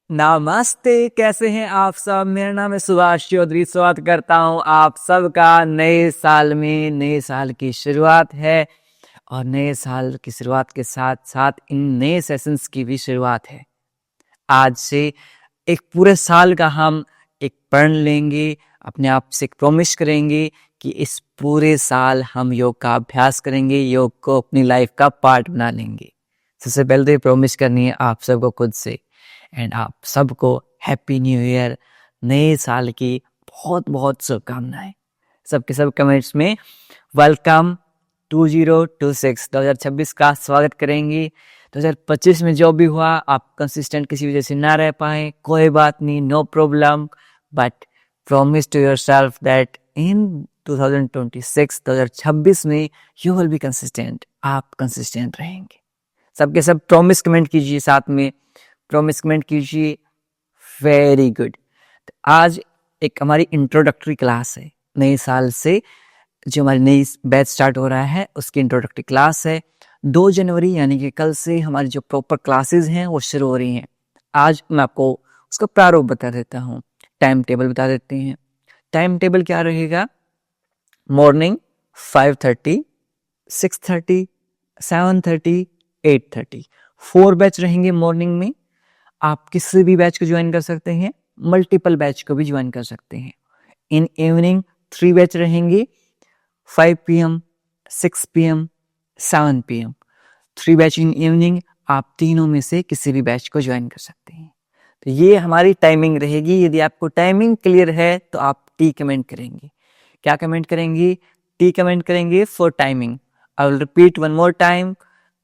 नमस्ते, कैसे हैं आप सब। मेरा नाम है सुभाष चौधरी। स्वागत करता हूं आप सबका नए साल में। नए साल की शुरुआत है और नए साल की शुरुआत के साथ साथ इन नए सेशंस की भी शुरुआत है। आज से एक पूरे साल का हम एक प्रण लेंगे, अपने आप से एक प्रॉमिस करेंगे कि इस पूरे साल हम योग का अभ्यास करेंगे, योग को अपनी लाइफ का पार्ट बना लेंगे। सबसे पहले तो ये प्रॉमिस करनी है आप सबको खुद से। एंड आप सबको हैप्पी न्यू ईयर, नए साल की बहुत बहुत शुभकामनाएं। सबके सब कमेंट्स में वेलकम 2026 का स्वागत करेंगे। 2025 में जो भी हुआ, आप कंसिस्टेंट किसी वजह से ना रह पाए, कोई बात नहीं, no problem, but promise to yourself that in 2026 में यू विल बी कंसिस्टेंट। आप कंसिस्टेंट रहेंगे। सबके सब प्रॉमिस कमेंट कीजिए, साथ में प्रॉमिस कमेंट कीजिए। Very good. आज एक हमारी इंट्रोडक्टरी क्लास है। नए साल से जो हमारी नई बैच स्टार्ट हो रहा है उसकी इंट्रोडक्टरी क्लास है। 2 जनवरी यानी कि कल से हमारी जो प्रॉपर क्लासेस हैं वो शुरू हो रही हैं। आज मैं आपको उसका प्रारूप बता देता हूँ, टाइम टेबल बता देते हैं। टाइम टेबल क्या रहेगा? मॉर्निंग 5:30, 6:30, 7:30, 8:30 4 बैच रहेंगे मॉर्निंग में। आप किसी भी बैच को ज्वाइन कर सकते हैं, मल्टीपल बैच को भी ज्वाइन कर सकते हैं। इन इवनिंग 3 बैच रहेंगे, 5 PM, 6 PM, 7 PM। 3 batch in evening. आप तीनों में से किसी भी बैच को ज्वाइन कर सकते हैं। तो ये हमारी टाइमिंग रहेगी। यदि आपको टाइमिंग क्लियर है तो आप टी कमेंट करेंगे। क्या कमेंट करेंगे? टी कमेंट करेंगे for timing. I will repeat one more time.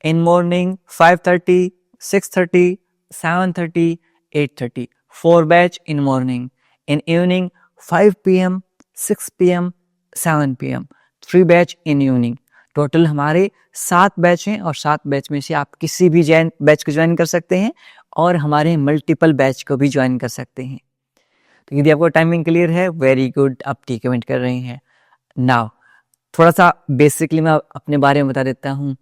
In morning 5:30, 6:30, 7:30, 8:30 4 batch in morning. In evening 5 PM, 6 PM, 7 PM 3 batch in evening. Total हमारे 7 बैच हैं और 7 बैच में से आप किसी भी बैच को ज्वाइन कर सकते हैं और हमारे मल्टीपल बैच को भी ज्वाइन कर सकते हैं। तो यदि आपको टाइमिंग क्लियर है, वेरी गुड, आप टी कमेंट कर रहे हैं। नाउ थोड़ा सा बेसिकली मैं अपने बारे में बता देता हूँ।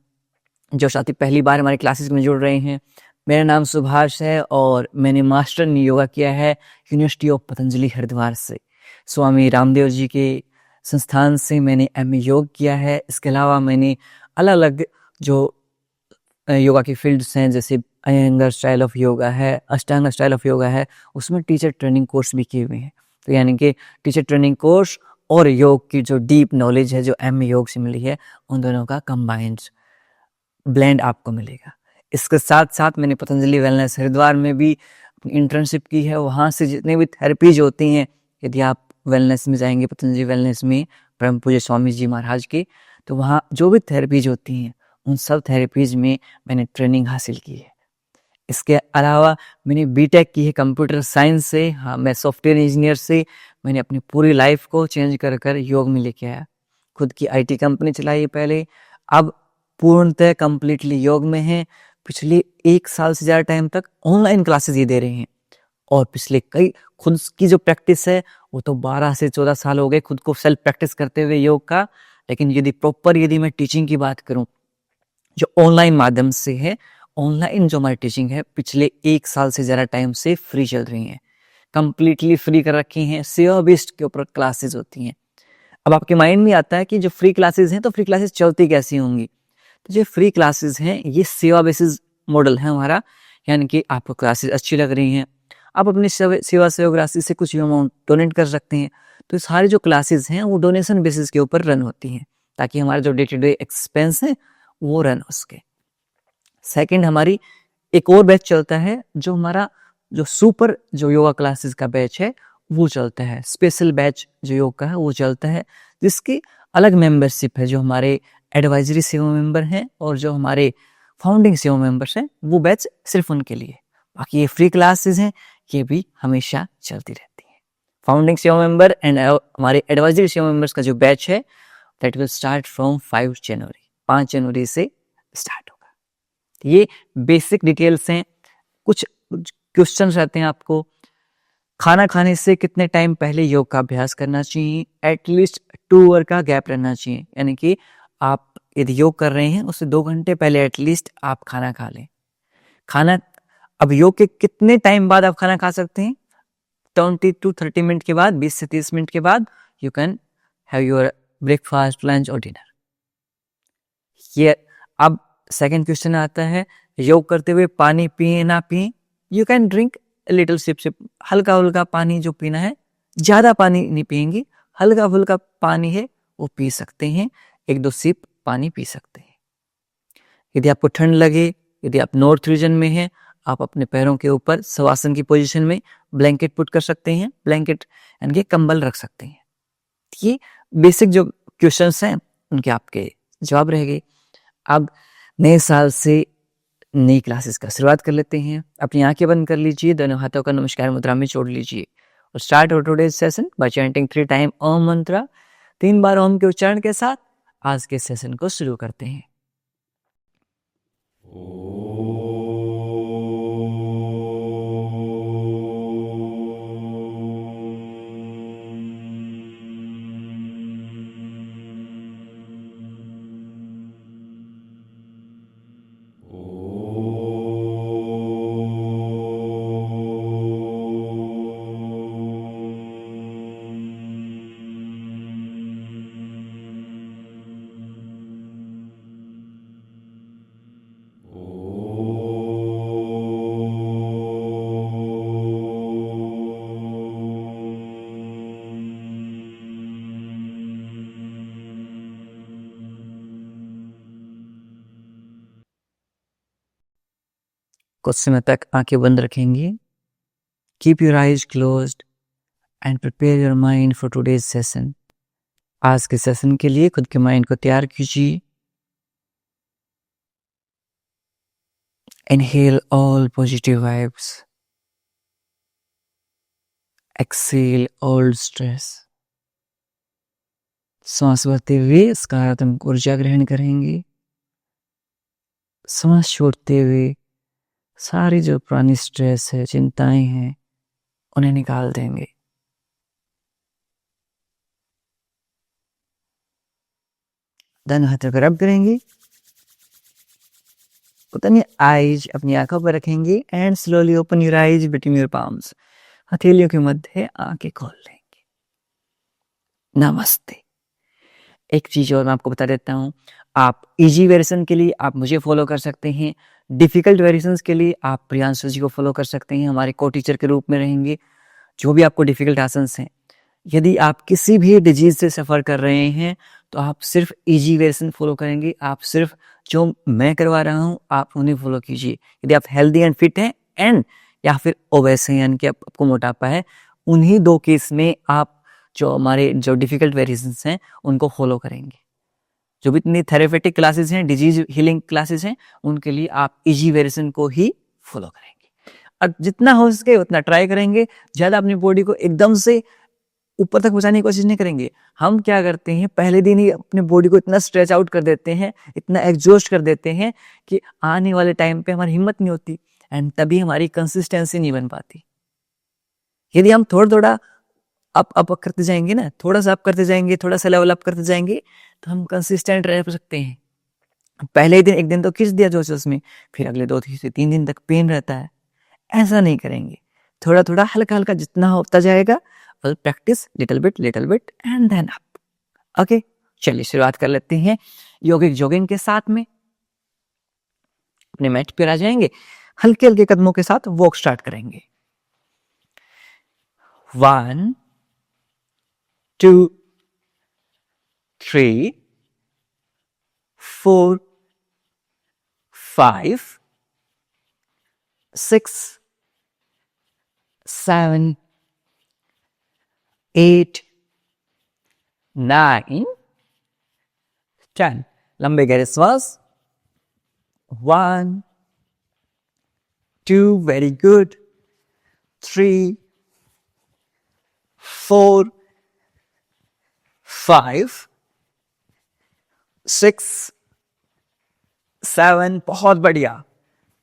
जो साथी पहली बार हमारी क्लासेस में जुड़ रहे हैं, मेरा नाम सुभाष है और मैंने मास्टर इन योगा किया है यूनिवर्सिटी ऑफ पतंजलि हरिद्वार से। स्वामी रामदेव जी के संस्थान से मैंने MA योग किया है। इसके अलावा मैंने अलग अलग जो योगा की फील्ड्स हैं, जैसे अयंगर स्टाइल ऑफ योगा है, अष्टांग स्टाइल ऑफ योगा है, उसमें टीचर ट्रेनिंग कोर्स भी किए हुए हैं। तो यानी कि टीचर ट्रेनिंग कोर्स और योग की जो डीप नॉलेज है जो MA योग से मिली है, उन दोनों का कंबाइंड ब्लेंड आपको मिलेगा। इसके साथ साथ मैंने पतंजलि वेलनेस हरिद्वार में भी इंटर्नशिप की है। वहाँ से जितने भी थेरेपीज होती हैं, यदि आप वेलनेस में जाएंगे, पतंजलि वेलनेस में परम पूज्य स्वामी जी महाराज के, तो वहाँ जो भी थेरेपीज होती हैं उन सब थेरेपीज में मैंने ट्रेनिंग हासिल की है। इसके अलावा मैंने बीटेक की है कंप्यूटर साइंस से। हाँ, मैं सॉफ्टवेयर इंजीनियर से मैंने अपनी पूरी लाइफ को चेंज कर कर योग में लेके आया। खुद की IT कंपनी चलाई पहले, अब पूर्णतः कंप्लीटली योग में है। पिछले 1 साल से ज़्यादा टाइम तक ऑनलाइन क्लासेस ये दे रहे हैं और पिछले कई खुद की जो प्रैक्टिस है वो तो 12 से 14 साल हो गए खुद को सेल्फ प्रैक्टिस करते हुए योग का। लेकिन यदि मैं टीचिंग की बात करूं, जो ऑनलाइन माध्यम से है, ऑनलाइन जो हमारी टीचिंग है पिछले 1 साल से ज़्यादा टाइम से फ्री चल रही हैं, कंप्लीटली फ्री कर रखी हैं। सेवा बेस्ड के ऊपर क्लासेस होती हैं। अब आपके माइंड में आता है कि जो फ्री क्लासेस हैं तो फ्री क्लासेस चलती कैसी होंगी? तो जो फ्री क्लासेस हैं ये सेवा बेसिस मॉडल है हमारा, यानी कि आपको क्लासेस अच्छी लग रही हैं, आप अपनी सेवा सहयोग राशि से कुछ अमाउंट डोनेट कर सकते हैं। तो सारी जो क्लासेस हैं वो डोनेशन बेसिस के ऊपर रन होती हैं, ताकि हमारा जो डे टू डे एक्सपेंस है वो रन हो सके। सेकंड, हमारी एक और बैच चलता है जो हमारा जो सुपर जो योगा क्लासेस का बैच है वो चलता है। स्पेशल बैच जो योग का है वो चलता है, जिसकी अलग मेंबरशिप है। जो हमारे एडवाइजरी सेवा मेंबर हैं और जो हमारे फाउंडिंग सेवा मेंबर्स हैं, वो बैच सिर्फ उनके लिए। बाकी ये फ्री क्लासेस हैं, ये भी हमेशा चलती रहती हैं। फाउंडिंग सेवा मेंबर एंड हमारे एडवाइजरी सेवा मेंबर्स का जो बैच है दैट विल स्टार्ट फ्रॉम 5 जनवरी, 5 जनवरी से स्टार्ट होगा। ये बेसिक डिटेल्स हैं। कुछ क्वेश्चन रहते हैं आपको। खाना खाने से कितने टाइम पहले योग का अभ्यास करना चाहिए? एटलीस्ट 2 आवर का गैप रहना चाहिए, यानी कि आप यदि योग कर रहे हैं उससे 2 घंटे पहले एटलीस्ट आप खाना खा लें। खाना अब योग के कितने टाइम बाद आप खाना खा सकते हैं? 20 to 30 मिनट के बाद, 20 से 30 मिनट के बाद you can have your breakfast, lunch और डिनर। ये अब सेकंड क्वेश्चन आता है, योग करते हुए पानी पिए ना पिए? You can drink little sip, हल्का हल्का पानी जो पीना है, ज्यादा पानी नहीं पिएंगे, हल्का फुल्का पानी है वो पी सकते हैं, 1-2 सिप पानी पी सकते हैं। यदि आपको ठंड लगे, यदि आप नॉर्थ रीजन में हैं, आप अपने पैरों के ऊपर शवासन की पोजीशन में ब्लैंकेट पुट कर सकते हैं, ब्लैंकेट यानी कि कंबल रख सकते हैं। ये बेसिक जो क्वेश्चंस हैं उनके आपके जवाब रहेंगे। अब नए साल से नई क्लासेस का शुरुआत कर लेते हैं। अपनी आंखें बंद कर लीजिए, दोनों हाथों का नमस्कार मुद्रा में जोड़ लीजिए और start our today's session by chanting 3 time Om mantra. 3 बार ओम के उच्चारण के साथ आज के सेशन को शुरू करते हैं। कुछ समय तक आंखें बंद रखेंगे। Keep your eyes closed end prepare your mind for today's session. आज के सेशन के लिए खुद के माइंड को तैयार कीजिए। Inhale all positive vibes, exhale all stress. सांस भरते हुए सकारात्मक ऊर्जा ग्रहण करेंगे, सांस छोड़ते हुए सारी जो पुरानी स्ट्रेस है, चिंताएं हैं, उन्हें निकाल देंगे। दोनों हाथों को रब करेंगे, अपनी आईज अपनी आंखों पर रखेंगे and slowly open your eyes between your palms. हथेलियों के मध्य आंखें खोल लेंगे। नमस्ते। एक चीज और मैं आपको बता देता हूँ, आप इजी वेरिएशन के लिए आप मुझे फॉलो कर सकते हैं, डिफिकल्ट वेरिएशंस के लिए आप प्रियांशु जी को फॉलो कर सकते हैं, हमारे को टीचर के रूप में रहेंगे। जो भी आपको डिफिकल्ट आसन्स हैं, यदि आप किसी भी डिजीज से सफ़र कर रहे हैं तो आप सिर्फ इजी वेरिएशन फॉलो करेंगे। आप सिर्फ जो मैं करवा रहा हूँ आप उन्हें फॉलो कीजिए। यदि आप हेल्दी एंड फिट हैं एंड या फिर ओबेस हैं यानी कि आपको मोटापा है, उन्हीं 2 केस में आप जो हमारे जो डिफिकल्ट वेरिएशंस हैं उनको फॉलो करेंगे। जो भी इतनी थेरेपेटिक क्लासेस हैं, डिजीज हीलिंग क्लासेस हैं, उनके लिए आप इजी वेरिएशन को ही फॉलो करेंगे और जितना हो सके उतना ट्राई करेंगे। ज़्यादा अपनी बॉडी को एकदम से ऊपर तक पहुंचाने की कोशिश नहीं करेंगे। हम क्या करते हैं, पहले दिन ही अपने बॉडी को इतना स्ट्रेच आउट कर देते हैं, इतना एग्जॉस्ट कर देते हैं कि आने वाले टाइम पे हमारी हिम्मत नहीं होती एंड तभी हमारी कंसिस्टेंसी नहीं बन पाती। यदि हम थोड़ा थोड़ा अप करते जाएंगे ना, थोड़ा सा अप करते जाएंगे, थोड़ा सा लेवल अप करते जाएंगे, तो हम कंसिस्टेंट रह सकते हैं। पहले ही दिन एक दिन तो खींच दिया जोश में, फिर अगले 2 से 3 दिन तक पेन रहता है। ऐसा नहीं करेंगे, थोड़ा थोड़ा हल्का हल्का जितना होता जाएगा, practice little bit and then up. Okay, चलिए शुरुआत कर लेते हैं योगिक जॉगिंग के साथ में। अपने मैट पर आ जाएंगे, हल्के हल्के कदमों के साथ वॉक स्टार्ट करेंगे। 1 2 3 4 5 6 7 8 9 10। लंबे गहरे श्वास। 1 2 वेरी गुड, 3 4 5 6 7 बहुत बढ़िया,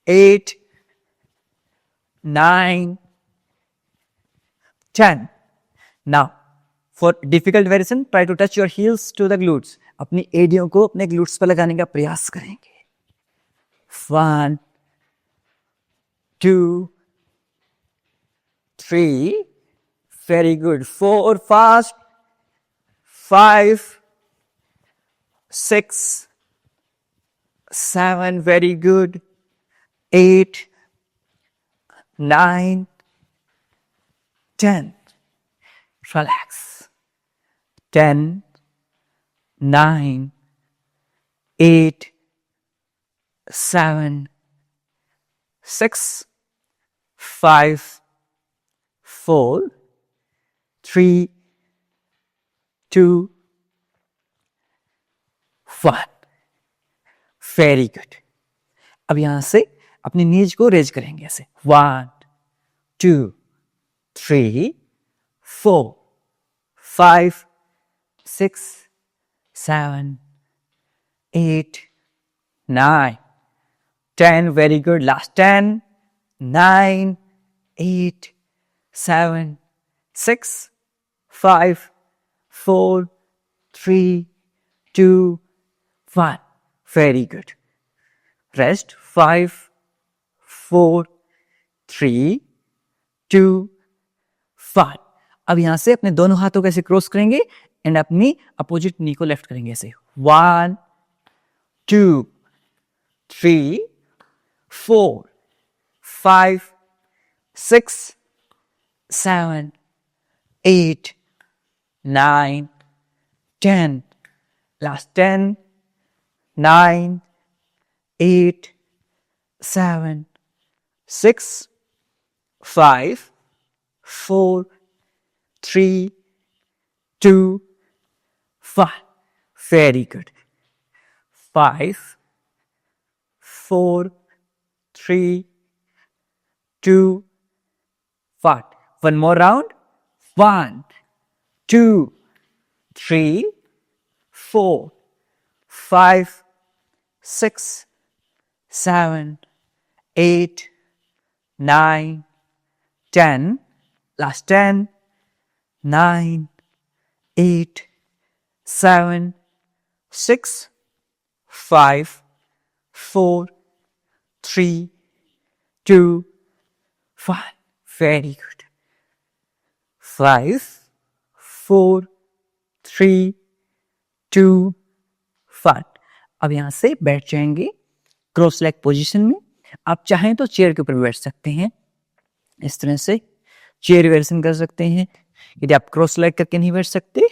8 9 10। Now for difficult variation try to touch your heels to the glutes। अपनी एडियों को अपने ग्लूट्स पर लगाने का प्रयास करेंगे। 1 2, 3, very good, 4, fast, 5, 6, 7, very good, 8, 9, 10, relax, 10, 9, 8, 7, 6, 5, 4, 3, 2, 1, very good. अब यहां से अपनी नीज को रेज करेंगे ऐसे, 1, 2, 3, 4, 5, 6, 7, 8, 9, 10, very good, last 10, 9, 8, 7, 6, 5, 4, 3, 2, 1, very good, rest, 5, 4, 3, 2, 1। अब यहां से अपने दोनों हाथों को ऐसे क्रॉस करेंगे एंड अपनी अपोजिट नी को लेफ्ट करेंगे ऐसे, 1, 2, 3, 4, 5, 6, 7, 8, 9, 10, last 10, 9, 8, 7, 6, 5, 4, 3, 2, 1, very good, 5, 4, 3, 2, 1, one more round, 1, 2, 3, 4, 5, 6, 7, 8, 9, 10, last 10, 9, 8, 7, 6, 5, 4, 3, 2, 1, very good, 5, 4, 3, 2, 1। अब यहां से बैठ जाएंगे क्रॉस लेग पोजीशन में। आप चाहें तो चेयर के ऊपर बैठ सकते हैं, इस तरह से चेयर वेरिएशन कर सकते हैं। यदि आप क्रॉस लेग करके नहीं बैठ सकते,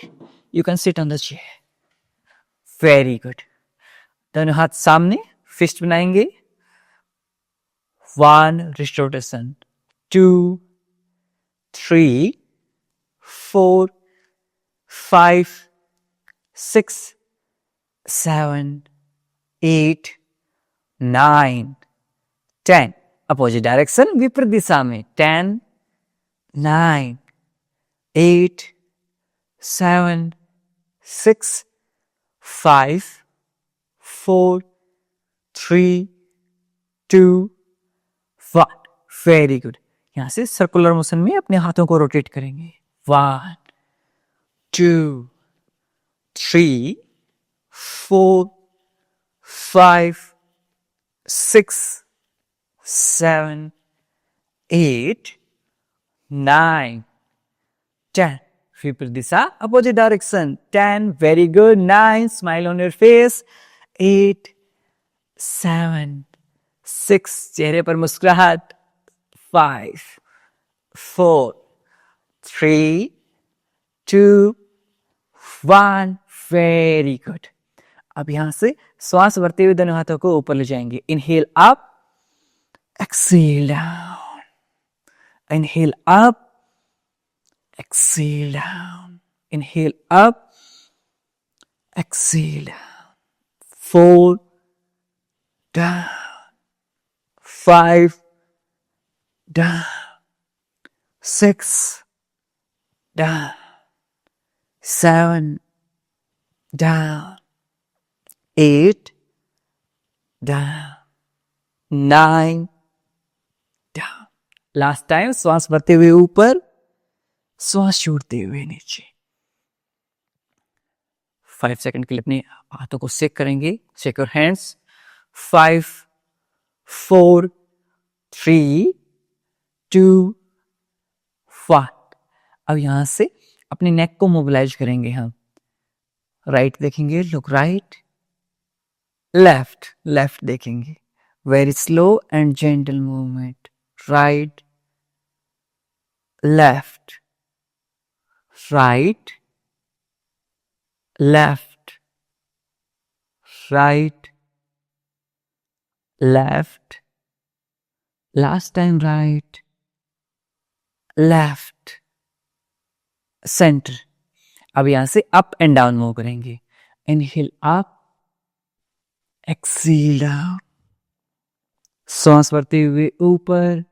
you can sit on the chair, very good. दोनों हाथ सामने, फिस्ट बनाएंगे, 1, रिस्ट रोटेशन, 2, 3, 4, 5, 6, 7, 8, 9, 10, अपोजिट डायरेक्शन विपरीत दिशा में, 10, 9, 8, 7, 6, 5, 4, 3, 2, 1, वेरी गुड। यहां से सर्कुलर मोशन में अपने हाथों को रोटेट करेंगे, 1, 2, 3, 4, 5, 6, 7, 8, 9, 10, विपरीत दिशा opposite direction, 10, very good, 9, smile on your face, 8, 7, 6, चेहरे पर मुस्कुराहट, 5, 4, 3, 2, 1, वेरी गुड। अब यहां से श्वास भरते हुए दोनों हाथों को ऊपर ले जाएंगे, inhale up, exhale down, inhale up, exhale down, inhale up, exhale down, 4, down, 5, down, 6, down, 7, down, 8, down, 9, down। Last time श्वास भरते हुए ऊपर, श्वास छोड़ते हुए नीचे। 5 सेकंड के लिए अपने हाथों को शेक करेंगे, शेक योर हैंड्स, 5, 4, 3, 2, 1। अब यहां से अपने नेक को मोबिलाइज करेंगे हम। राइट देखेंगे, लुक राइट, लेफ्ट देखेंगे, very slow and gentle movement, right, left, right, left, right, left, last time right, left, centre. अब यहां से अप एंड डाउन मूव करेंगे। इनहेल अप, एक्सेल डाउन, सांस भरते हुए ऊपर,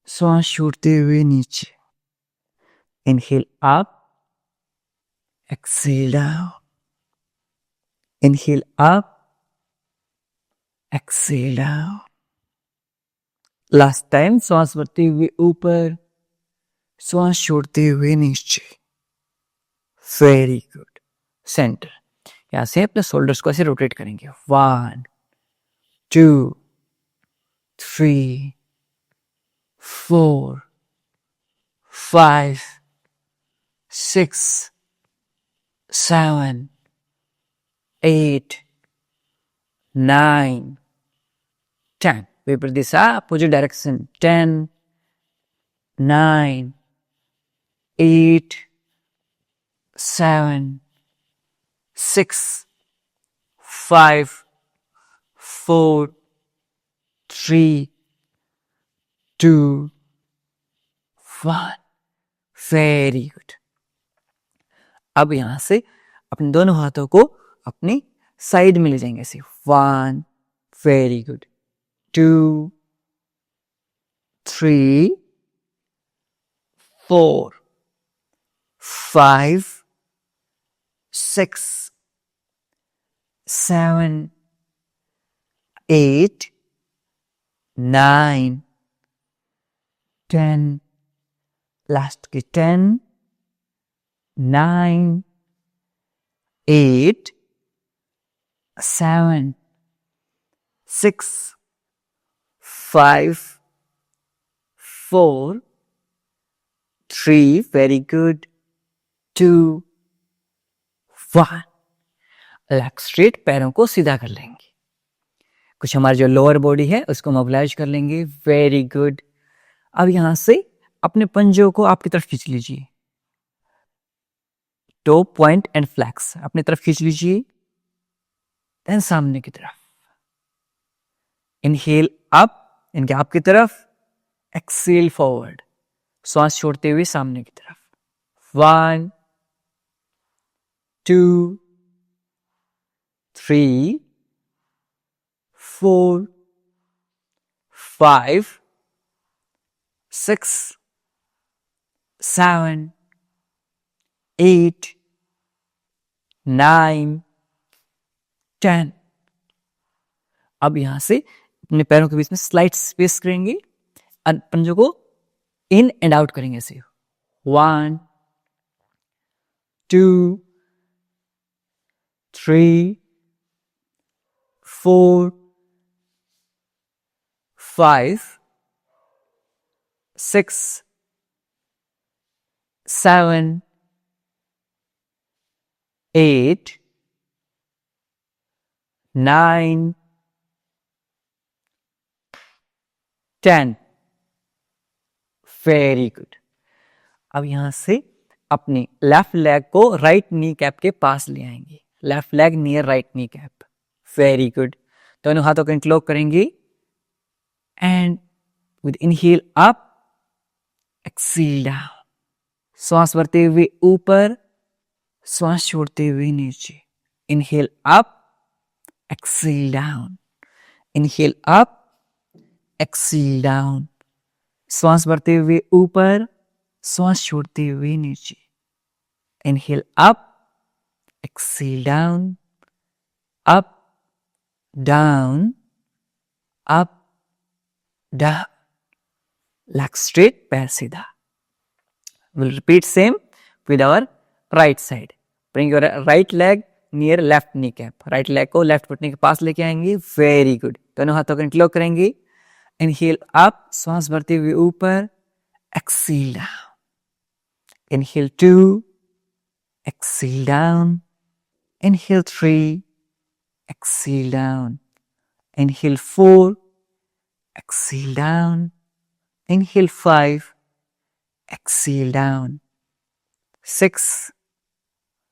सांस छोड़ते हुए नीचे। Inhale up, exhale down, inhale up, exhale down. Last time सांस भरते हुए ऊपर, सांस छोड़ते हुए नीचे। Very good. सेंटर। यहां से अपने शोल्डर्स को ऐसे रोटेट करेंगे। 1, 2, 3, 4, 5, 6, 7, 8, 9, 10. Viparita दिशा, opposite direction. 10, 9, 8, 7, 6, 5, 4, 3, 2, 1. Very good. अब यहां से अपने दोनों हाथों को अपनी साइड में ले जाएंगे ऐसे। 1, वेरी गुड, 2, 3, 4, 5, 6, 7, 8, 9, 10, लास्ट के 10, 9, 8, 7, 6, 5, 4, 3, very good, 2, 1। लेग स्ट्रेट, पैरों को सीधा कर लेंगे। कुछ हमारी जो लोअर बॉडी है उसको मोबिलाइज कर लेंगे। Very good. अब यहां से अपने पंजों को आपकी तरफ खींच लीजिए। टो पॉइंट एंड फ्लैक्स अपनी तरफ खींच लीजिए। देन सामने की तरफ। इनहेल अप, इनके आपकी तरफ, एक्सेल फॉरवर्ड, सांस छोड़ते हुए सामने की तरफ। 1, 2, 3, 4, 5, 6, 7, 8, 9, 10। अब यहां से अपने पैरों के बीच में स्लाइड स्पेस करेंगे और पंजों को इन एंड आउट करेंगे ऐसे। 1, 2, 3, 4, 5, 6, 7, 8, 9, 10। Very good. अब यहां से अपनी लेफ्ट लेग को राइट नी कैप के पास ले आएंगे। Left leg near right knee cap. Very good. दोनों हाथों को इंटरलॉक करेंगे and with inhale up, exhale down, सांस भरते हुए ऊपर, सांस छोड़ते हुए नीचे। Inhale up, exhale down, inhale up, exhale down, सांस भरते हुए ऊपर, सांस छोड़ते हुए नीचे। Inhale up, exhale down, up, down, up, down. Leg straight, पैर सीधा। We'll repeat same with our right side. Bring your right leg near left kneecap. Right leg को left घुटने के पास लेके आएंगे। Very good. दोनों हाथों को इंटरलॉक करेंगे इनहेल अप, श्वास भरते हुए ऊपर, exhale down, inhale 2, exhale down, inhale 3, exhale down, inhale 4, exhale down, inhale 5, exhale down, 6,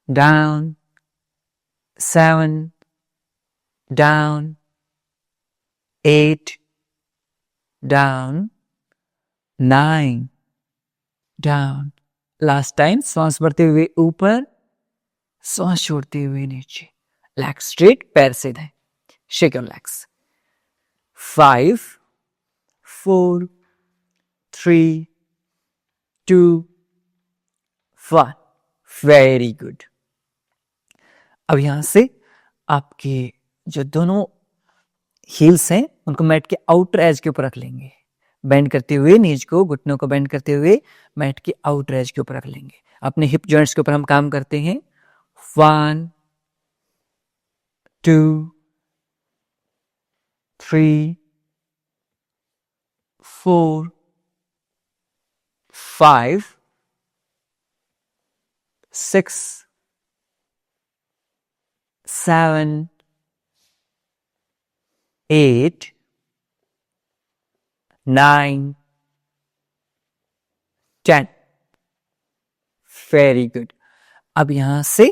down, 7, down, 8, down, 9, down. Last time श्वास भरते हुए ऊपर, श्वास छोड़ते हुए नीचे, लेग स्ट्रेट, पैर सीधे, shake your legs. 5, 4, 3, 2, 1. Very good. अब यहां से आपके जो दोनों हील्स हैं उनको मैट के आउटर एज के ऊपर रख लेंगे, बेंड करते हुए नीज को, घुटनों को बेंड करते हुए मैट के आउटर एज के ऊपर रख लेंगे. अपने हिप जॉइंट्स के ऊपर हम काम करते हैं. 1, 2, 3, 4, 5, 6, 7, 8, 9, 10. Very good. अब यहां से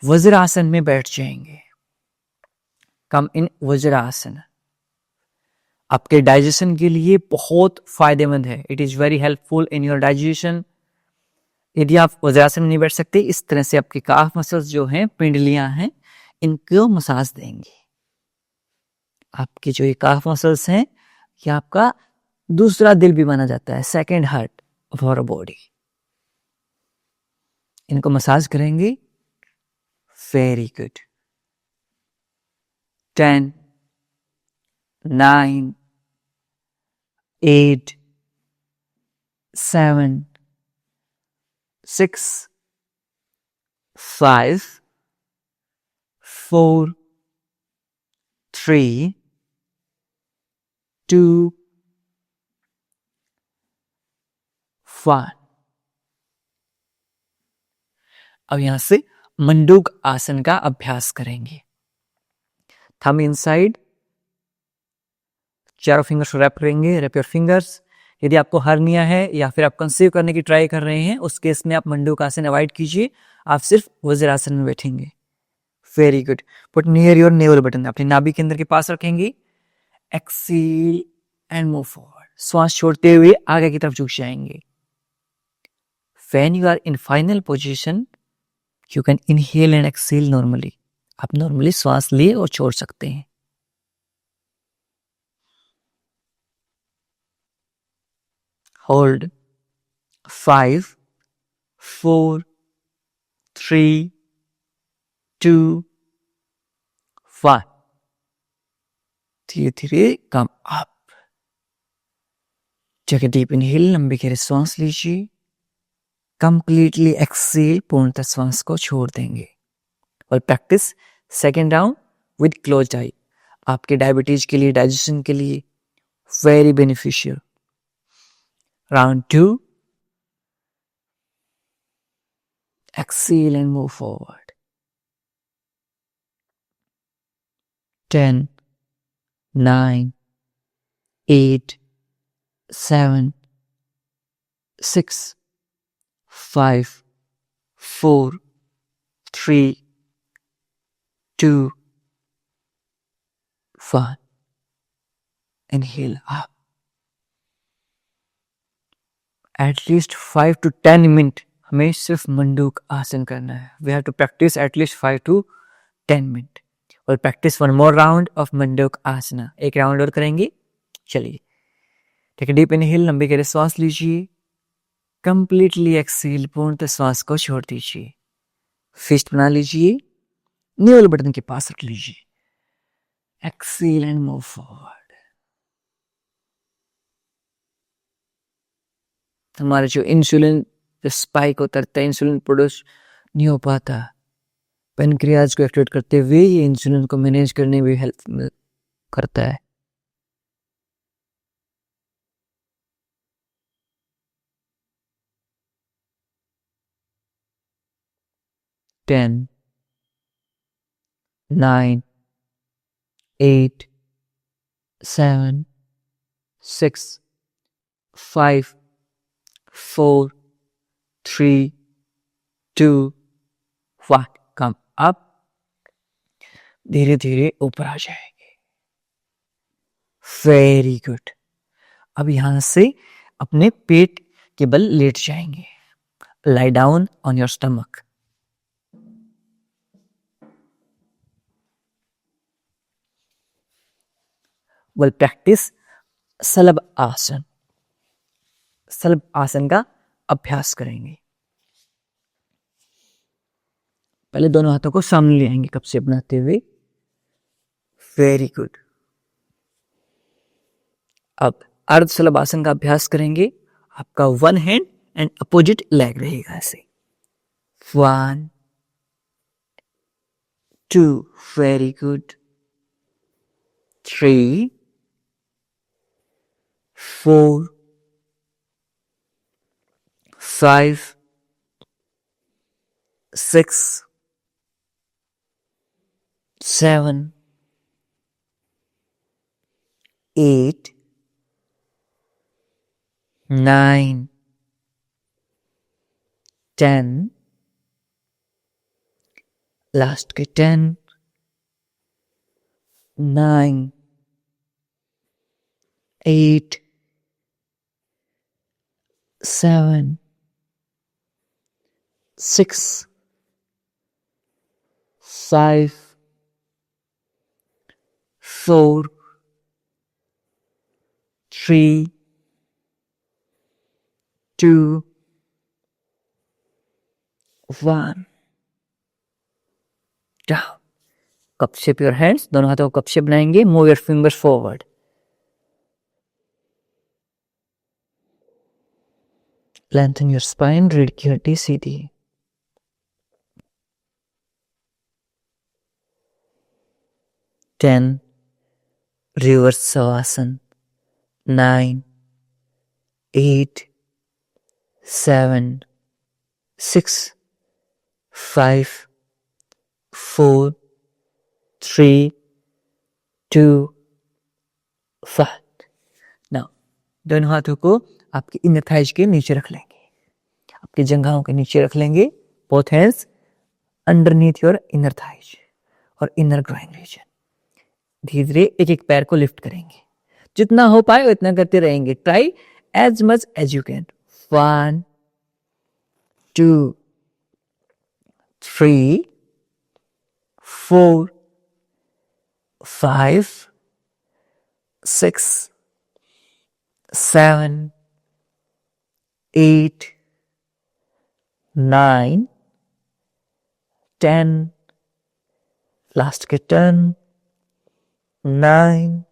वज्रासन में बैठ जाएंगे. कम इन वज्रासन. आपके डाइजेशन के लिए बहुत फायदेमंद है. It is very helpful in your digestion. यदि आप वज्रासन में नहीं बैठ सकते, इस तरह से आपके काफ मसल्स जो हैं, पिंडलियां हैं, इनको मसाज देंगे. आपके जो ये काफ मसल्स हैं, ये आपका दूसरा दिल भी माना जाता है, second heart of our body. इनको मसाज करेंगे. Very good. 10, 9, 8, 7, 6, 5, 4, 3, 2, 1. अब यहां से मंडूक आसन का अभ्यास करेंगे. थंब इनसाइड, चारों फिंगर्स रैप करेंगे. Wrap your fingers. यदि आपको हर्निया है या फिर आप कंसीव करने की ट्राई कर रहे हैं, उस केस में आप मंडूक आसन अवॉइड कीजिए. आप सिर्फ वज्रासन में बैठेंगे. Very good. Put near your navel button. अपने नाभि केंद्र के पास रखेंगे. Exhale and move forward. श्वास छोड़ते हुए आगे की तरफ झुक जाएंगे. When you are in final position, you can inhale and exhale normally. आप नॉर्मली श्वास लिए और छोड़ सकते हैं. Hold. 5, 4, 3, 2, 1. धीरे धीरे come up. Take a deep inhale. लंबी गहरी श्वास लीजिए. Completely exhale. पूर्णतः श्वास को छोड़ देंगे. और practice second round with closed eye. आपके डायबिटीज के लिए, डाइजेशन के लिए very beneficial. Round 2. Exhale and move forward. 10, 9, 8, 7, 6, 5, 4, 3, 2, 1. Inhale up. At least 5 to 10 minutes हमें सिर्फ मंडूक आसन करना है. We have to practice at least 5 to 10 minutes. और practice one more round of मंडूक आसना. एक राउंड और करेंगे. चलिए. Take a deep inhale. लंबी गहरी श्वास लीजिए. Completely exhale. पूर्णतः श्वास को छोड़ दीजिए. फिस्ट बना लीजिए. नेवल बटन के पास रख लीजिए. Exhale and move forward. हमारा जो इंसुलिन जो स्पाइक होता है, इंसुलिन प्रोड्यूस नहीं हो पाता, पेनक्रियाज को एक्टिवेट करते हुए ये इंसुलिन को मैनेज करने में हेल्प करता है. 10, 9, 8, 7, 6, 5, 4, 3, 2, 1. कम अप, धीरे धीरे ऊपर आ जाएंगे. Very good. अब यहां से अपने पेट के बल लेट जाएंगे. lie down on your stomach. We'll practice slub आसन. सलब आसन का अभ्यास करेंगे. पहले दोनों हाथों को सामने ले आएंगे कपसे बनाते हुए. Very good. अब अर्ध सलब आसन का अभ्यास करेंगे. आपका one hand and opposite leg रहेगा ऐसे. 1, 2, वेरी गुड. 3, 4, 5, 6, 7, 8, 9, 10, लास्ट के 10, 9, 8, 7, 6, 5, 4, 3, 2, 1. Down. Cup shape your hands. दोनों हाथों को कप शेप बनाएंगे. Move your fingers forward. Lengthen your spine. रीढ़ की हड्डी सीधी. 10. Reverse Savasana. 9, 8, 7, 6, 5, 4, 3, 2, 1. Now, दोनों हाथों को आपके इनर थाइज के नीचे रख लेंगे. आपके जंघाओं के नीचे रख लेंगे. Both hands underneath your inner thighs और inner groin region. धीरे धीरे एक एक पैर को लिफ्ट करेंगे. जितना हो पाए उतना करते रहेंगे. Try as much as you can. 1, 2, 3, 4, 5, 6, 7, 8, 9, 10. Last के 10, 9,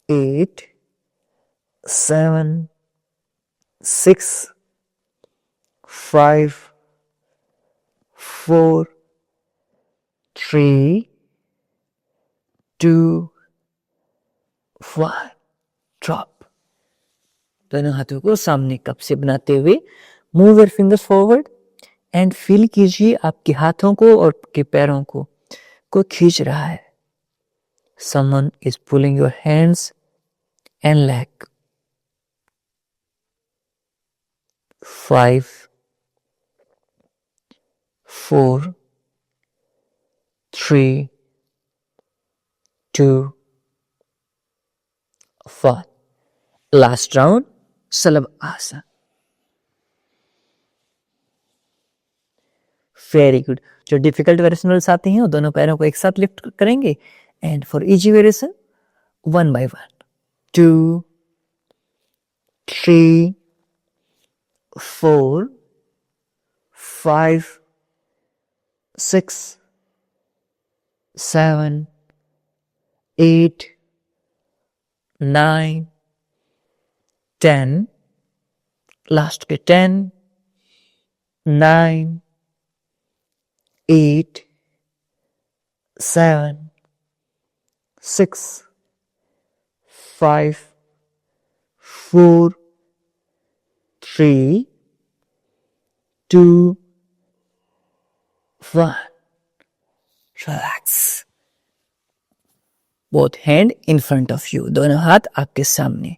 8, 7, 6, 5, 4, 3, 2, 1. ड्रॉप. दोनों हाथों को सामने कप से बनाते हुए move your fingers forward and feel कीजिए आपके हाथों को और आपके पैरों को खींच रहा है. Someone is pulling your hands and leg. 5, 4, 3, 2, 1. Last round, slub आसन. Very good. जो डिफिकल्ट वेरिएशंस आते हैं वो दोनों पैरों को एक साथ लिफ्ट करेंगे. And for easy variation 1 by 1. 2, 3, 4, 5, 6, 7, 8, 9, 10. Last के 10, 9, 8, 7, 6, 5, 4, 3, 2, One. Relax. Both hand in front of you. दोनों हाथ आपके सामने.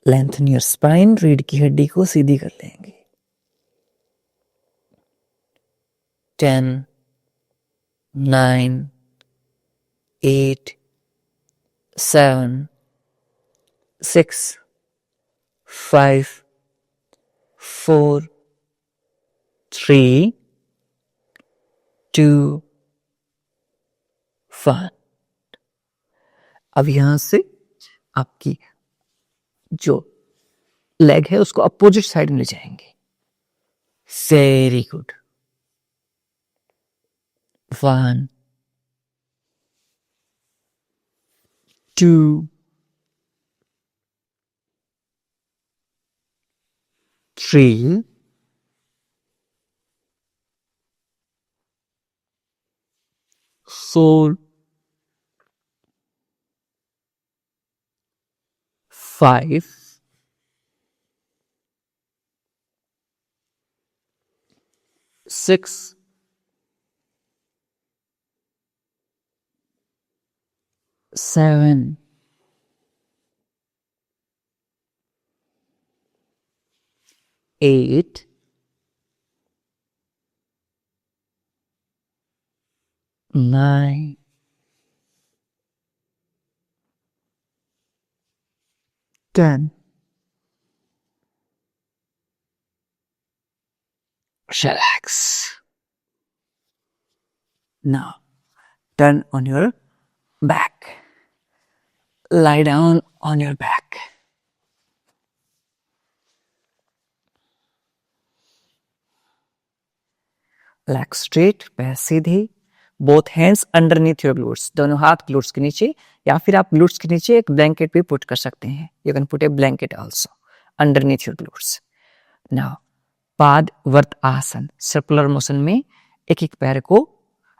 Lengthen your spine. रीढ़ की हड्डी को सीधी कर लेंगे. 10, 9, 8, 7, 6, 5, 4, 3, 2, 1. अब यहां से आपकी जो लेग है उसको अपोजिट साइड में ले जाएंगे. Very good. 1, 2, 3, 4, 5, 6, 7, 8, 9, 10. Relax. Now, turn on your back. Lie down on your back. Legs straight, पैर सीधे. Both hands underneath your glutes. दोनों हाथ glutes के नीचे या फिर आप glutes के नीचे एक blanket भी put कर सकते हैं. You can put a blanket also underneath your glutes. Now, पाद वर्त आसन सर्कुलर मोशन में एक एक पैर को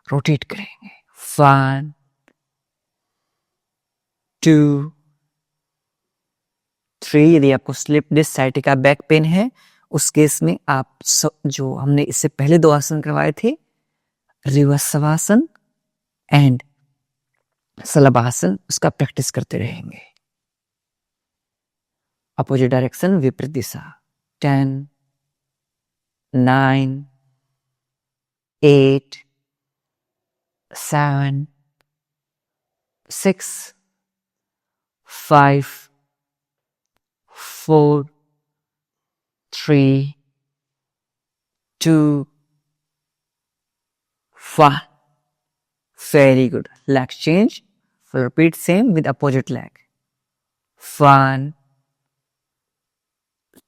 रोटेट करेंगे. 1, 2, 3. यदि आपको slip disc sciatica back pain है उस केस में आप जो हमने इससे पहले 2 आसन करवाए थे रिवर्स शवासन एंड शलभासन उसका प्रैक्टिस करते रहेंगे. अपोजिट डायरेक्शन विपरीत दिशा. 10, 9, 8, 7, 6, 5, 4, 3, 2, 1. Very good. Leg change. Repeat same with opposite leg. 1,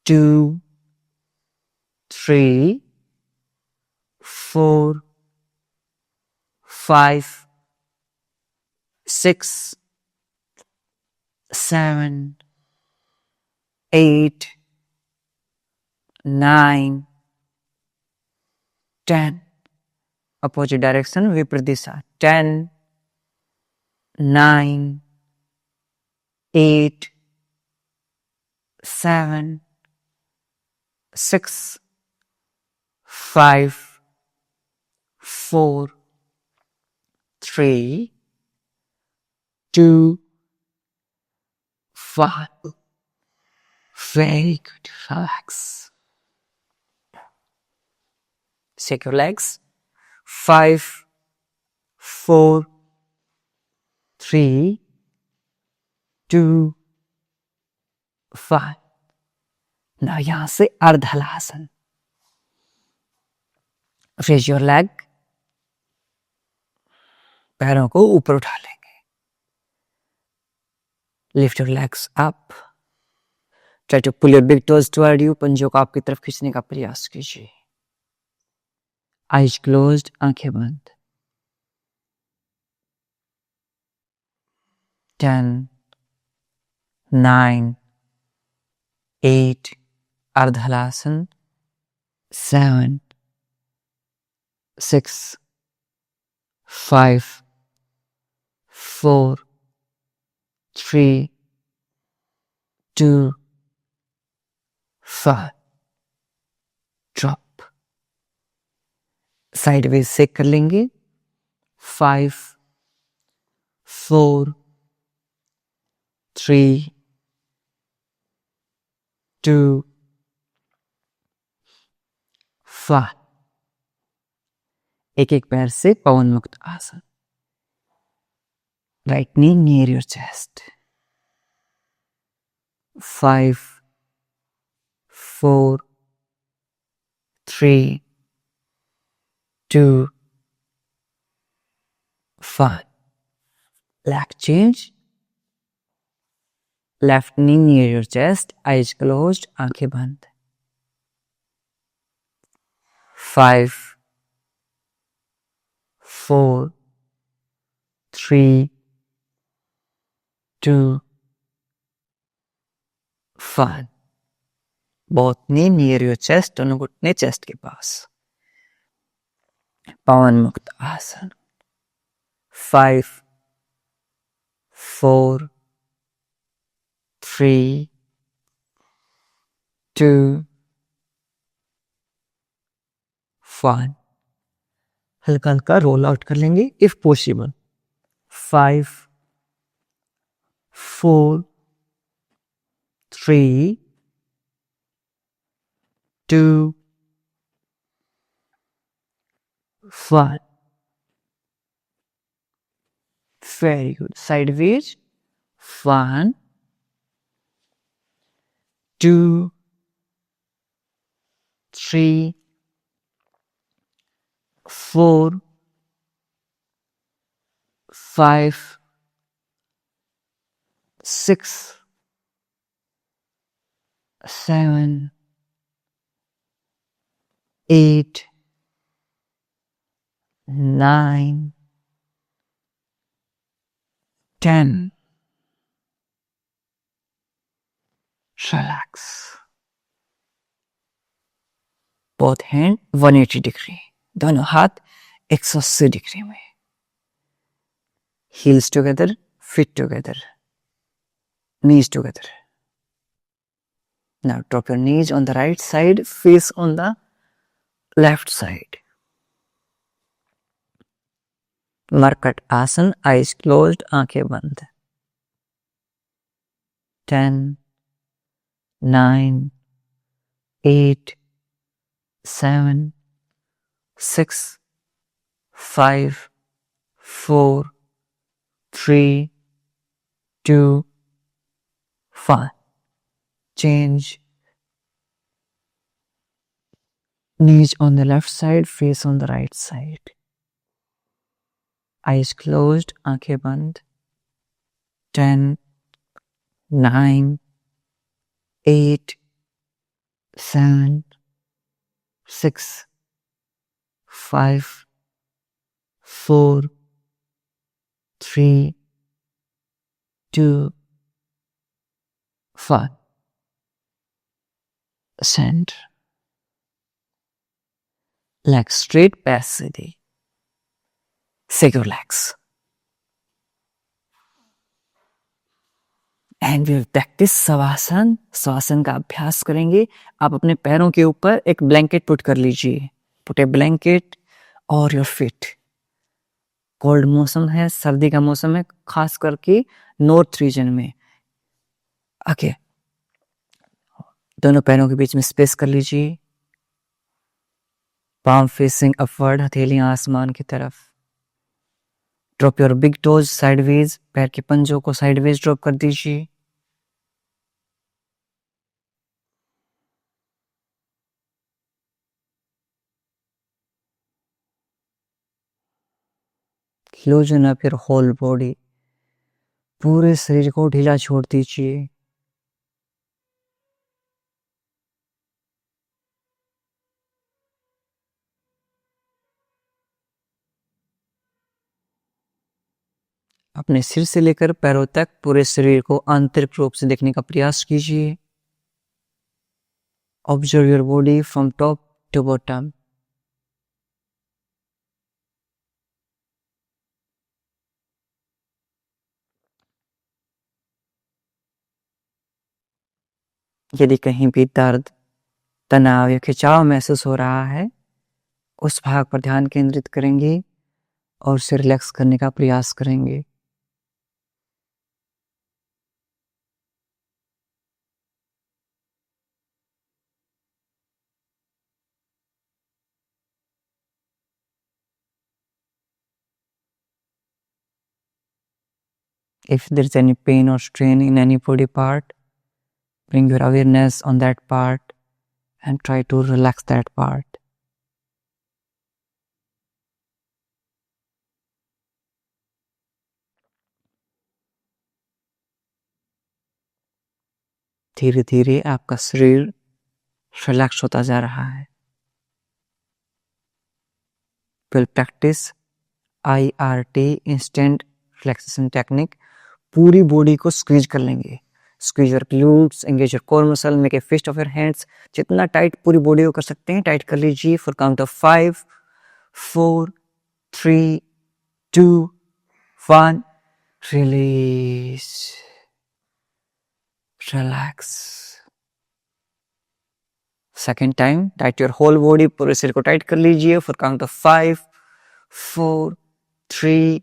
2, 3, 4, 5, 6, 7, 8, 9, 10. Opposite direction विपरीत दिशा. 10, 9, 8, 7, 6, 5, 4, 3, 2, 1. Very good. Relax. Shake your legs. 5, 4, 3, 2, 1. Now यहाँ से अर्धहलासन. Raise your leg. पैरों को ऊपर उठा लेंगे. Lift your legs up. Try to pull your big toes toward you. पंजों को आपकी तरफ खींचने का प्रयास कीजिए. Eyes closed, आंखें बंद. 10, 9, 8, अर्धहलासन. 7, 6, 5, 4, 3, 2, 1. Drop. साइडवेज से कर लेंगे। 5 4 3 2 5। एक एक पैर से पवन मुक्त आसन। Right knee near your chest. 5 4 3 2 5। leg change। left knee near your chest, eyes closed, आंखें बंद। 5 4 3 2 1। both knee near your chest, दोनों घुटने चेस्ट के पास। पवन मुक्त आसन। 5 4 3 2 1। हल्का हल्का रोल आउट कर लेंगे if possible. 5 4 3 2 1। very good। sideways। 1 2 3 4 5 6 7 8 9 10। relax। both hand 180 degree, दोनों हाथ 180 डिग्री में। heels together, feet together, knees together। now drop your knees on the right side, face on the left side। मरकट आसन, eyes closed, आंखें बंद। 10 9 8 7 6 5 4 3 2 1। change। knees on the left side, face on the right side। eyes closed, आंखें बंद। 10 9 8 7 6 5 4 3 2 1। ascend। legs straight, पैर सीधे। Sacred legs। and we will practice shavasana. Shavasana का अभ्यास करेंगे। आप अपने पैरों के ऊपर एक ब्लैंकेट पुट कर लीजिए। पुट ए ब्लैंकेट और योर फीट। कोल्ड मौसम है, सर्दी का मौसम है, खास करके नॉर्थ रीजन में। ओके, दोनों पैरों के बीच में स्पेस कर लीजिए। पाम फेसिंग अपवर्ड, हथेलियां आसमान की तरफ। Drop your big toes sideways, पैर के पंजों को साइडवेज ड्रॉप कर दीजिए। Loosen up your whole body, पूरे शरीर को ढीला छोड़ दीजिए। अपने सिर से लेकर पैरों तक पूरे शरीर को आंतरिक रूप से देखने का प्रयास कीजिए। Observe your body from top to bottom. यदि कहीं भी दर्द, तनाव या खिंचाव महसूस हो रहा है उस भाग पर ध्यान केंद्रित करेंगे और उसे रिलैक्स करने का प्रयास करेंगे। If there is any pain or strain in any body part, bring your awareness on that part and try to relax that part. धीरे धीरे आपका शरीर रिलैक्स होता जा रहा है। We'll practice IRT instant relaxation technique. पूरी बॉडी को स्क्वीज कर लेंगे। Squeeze your glutes, engage your core muscle, make a fist of your hands. जितना टाइट पूरी बॉडी को कर सकते हैं टाइट कर लीजिए for count of 5 4 3 2 1। Release, relax. Second time tight your whole body, पूरे सिर को टाइट कर लीजिए for count of 5 4 3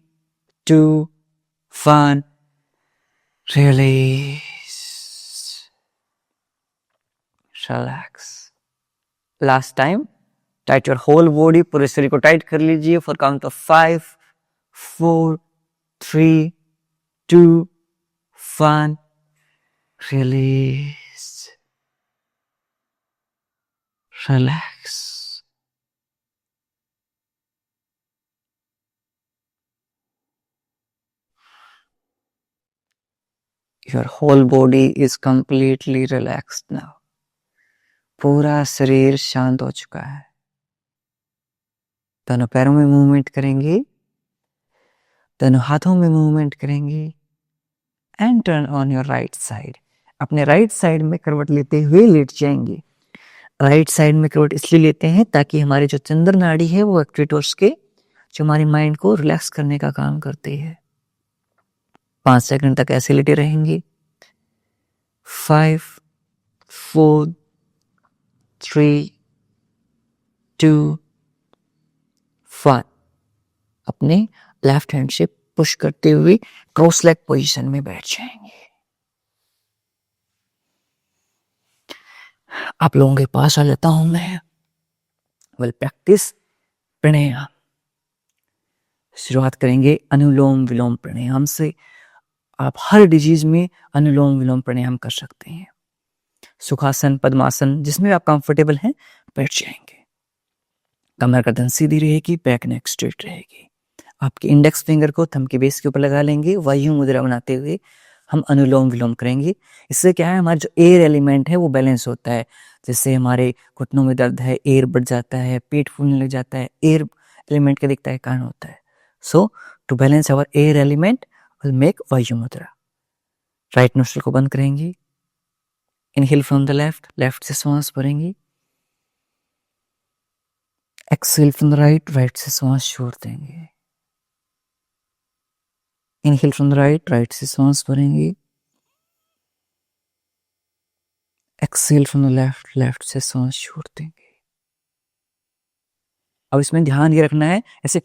2 1। Release, relax. Last time, tight your whole body, पूरे शरीर को टाइट कर लीजिए for count of 5 4 3 2 1। Release, relax. Your whole body is completely relaxed now. पूरा शरीर शांत हो चुका है। दोनों पैरों में मूवमेंट करेंगे, दोनों हाथों में मूवमेंट करेंगे and turn on your right side. अपने राइट साइड में करवट लेते हुए लेट जाएंगे। राइट साइड में करवट इसलिए लेते हैं ताकि हमारी जो चंद्र नाड़ी है वो एक्टिवेट हो सके, जो हमारी माइंड को रिलैक्स करने का काम करती है। 5 सेकंड तक ऐसे लेटे रहेंगे। 5 4 3 2 1। अपने लेफ्ट हैंड से पुश करते हुए क्रॉस लेग पोजीशन में बैठ जाएंगे। आप लोगों के पास आ जाता हूं मैं। वेल प्रैक्टिस प्राणायाम। शुरुआत करेंगे अनुलोम विलोम प्राणायाम से। आप हर डिजीज में अनुलोम विलोम प्राणायाम कर सकते हैं। सुखासन, पद्मासन, जिसमें आप कंफर्टेबल हैं बैठ जाएंगे। कमर गर्दन सीधी रहेगी, बैक नेक स्ट्रेट रहेगी। आपके इंडेक्स फिंगर को थंब के बेस के ऊपर लगा लेंगे। वायु मुद्रा बनाते हुए हम अनुलोम विलोम करेंगे। इससे क्या है, हमारा जो एयर एलिमेंट है वो बैलेंस होता है। जैसे हमारे घुटनों में दर्द है, एयर बढ़ जाता है, पेट फूलने लग जाता है, एयर एलिमेंट का दिखता है कारण होता है। So to balance our air element will make vayu mudra. Right nostril को बंद करेंगे। Inhale from the left, left से सांस भरेंगे। Exhale from the right, right से सांस छोड़ देंगे। Inhale from the right, right से सांस भरेंगे। Exhale from the left, left से सांस छोड़ देंगे। अब इसमें ध्यान ये रखना है, ऐसे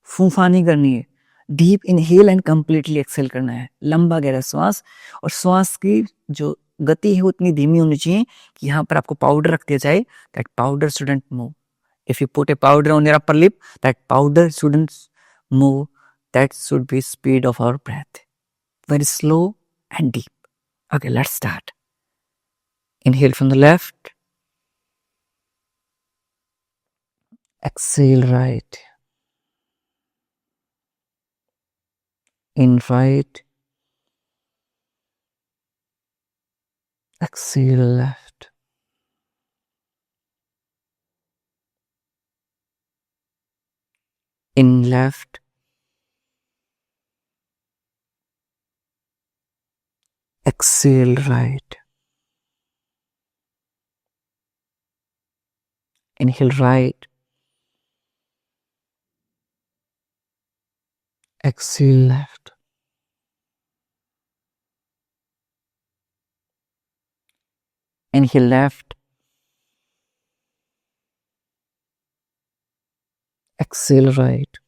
फूफा नहीं करनी है। Deep inhale and completely exhale करना है। लंबा गहरा श्वास, और श्वास की जो गति है वो इतनी धीमी होनी चाहिए कि यहाँ पर आपको पाउडर रख दिया जाए, that powder shouldn't move. If you put a powder on your upper lip, that powder shouldn't move. That should be speed of our breath, very slow and deep. Okay, let's start. Inhale from the left. Exhale right. In right. Exhale left. In left. Exhale right. Inhale right. Exhale left. Inhale left. Exhale right.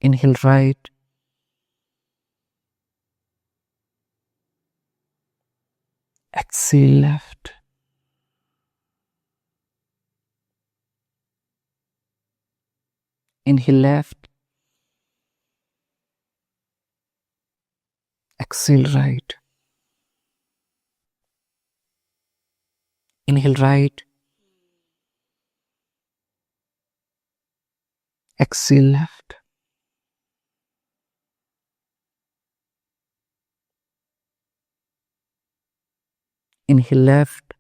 Inhale right. Exhale left. Inhale left. Exhale right. Inhale right. Exhale left. Inhale left.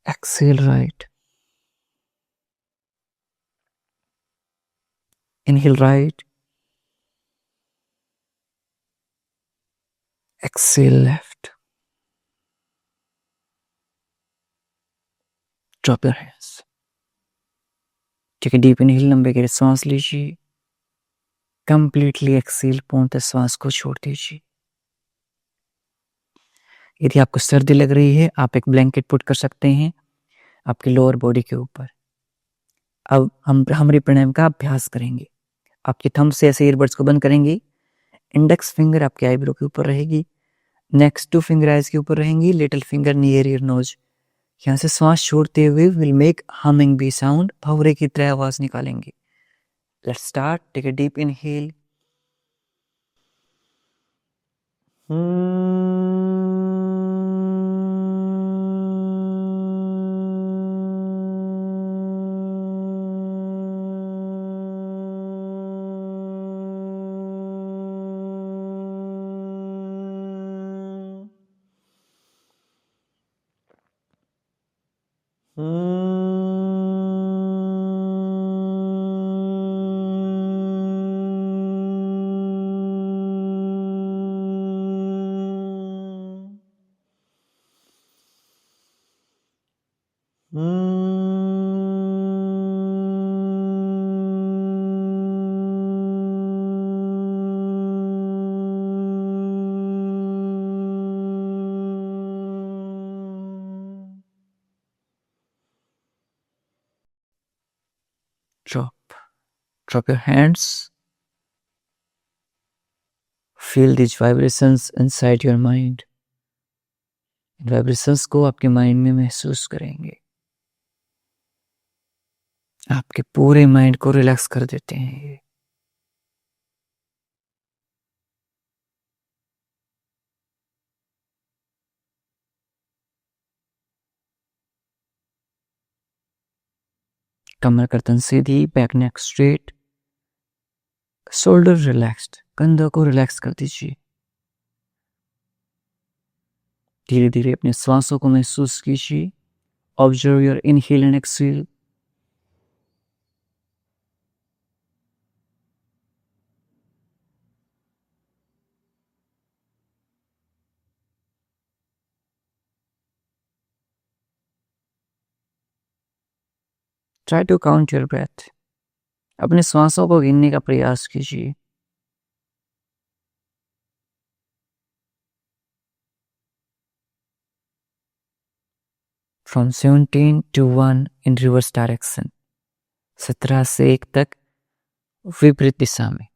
Exhale right. Inhale right. Exhale left. Drop your hands. Take a deep inhale, लंबे गहरे सांस लीजिए. Completely exhale पूर्णतः श्वास को छोड़ दीजिए. यदि आपको सर्दी लग रही है, आप एक ब्लैंकेट पुट कर सकते हैं आपके लोअर बॉडी के ऊपर. अब हम भ्रामरी प्राणायाम का अभ्यास करेंगे. आपके थंब से ऐसे ईयरबड्स को बंद करेंगे. इंडेक्स फिंगर आपके आईब्रो के ऊपर रहेगी. नेक्स्ट 2 फिंगर आइज के ऊपर रहेंगी. Little finger near your nose. यहाँ से श्वास छोड़ते हुए will make humming bee sound. भंवरे की तरह आवाज निकालेंगे. Let's start. Take a deep inhale. Drop your hands. Feel these vibrations inside your mind. इन वाइब्रेशंस को आपके माइंड में महसूस करेंगे. आपके पूरे माइंड को रिलैक्स कर देते हैं ये. कमर गर्दन सीधी, back neck straight, shoulder relaxed. कंधों को रिलैक्स कर दीजिए. धीरे धीरे अपने श्वासों को महसूस कीजिए. Observe your inhale and exhale. Try to count your breath. अपने श्वासों को गिनने का प्रयास कीजिए. From 17 to 1 in reverse direction. 17 से 1 तक विपरीत दिशा में.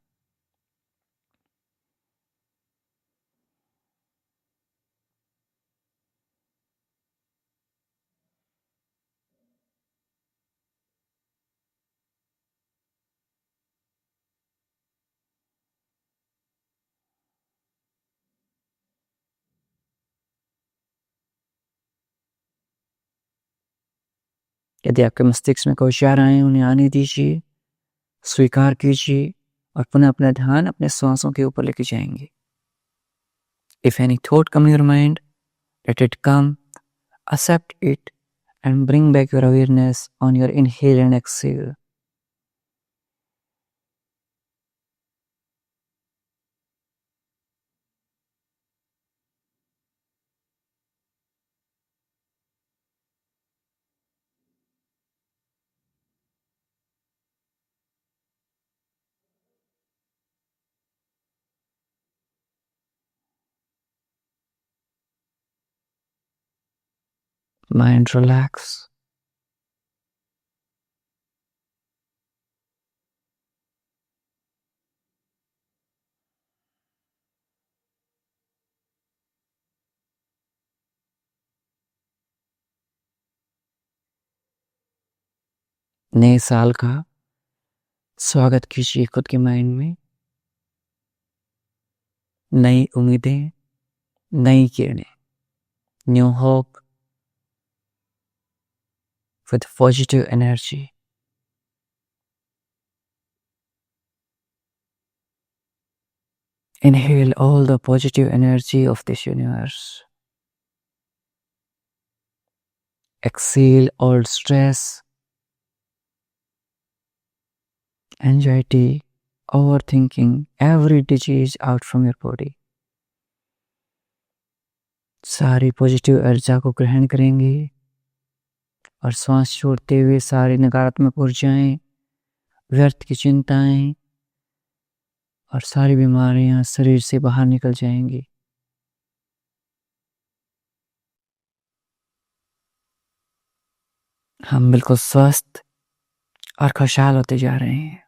यदि आपके मस्तिष्क में कोई विचार आए, उन्हें आने दीजिए, स्वीकार कीजिए और पुनः अपना ध्यान अपने श्वासों के ऊपर लेके जाएंगे. If any thought come in your mind, let it come, accept it and bring back your awareness on your inhale and exhale. Mind relax. नए साल का स्वागत कीजिए खुद के माइंड में। नई उम्मीदें, नई किरणें, new hope with positive energy. Inhale all the positive energy of this universe. Exhale all stress, anxiety, overthinking, every disease out from your body. सारी पॉजिटिव ऊर्जा को ग्रहण करेंगे और श्वास छोड़ते हुए सारी नकारात्मक ऊर्जाएं, व्यर्थ की चिंताएं और सारी बीमारियां शरीर से बाहर निकल जाएंगी। हम बिल्कुल स्वस्थ और खुशहाल होते जा रहे हैं।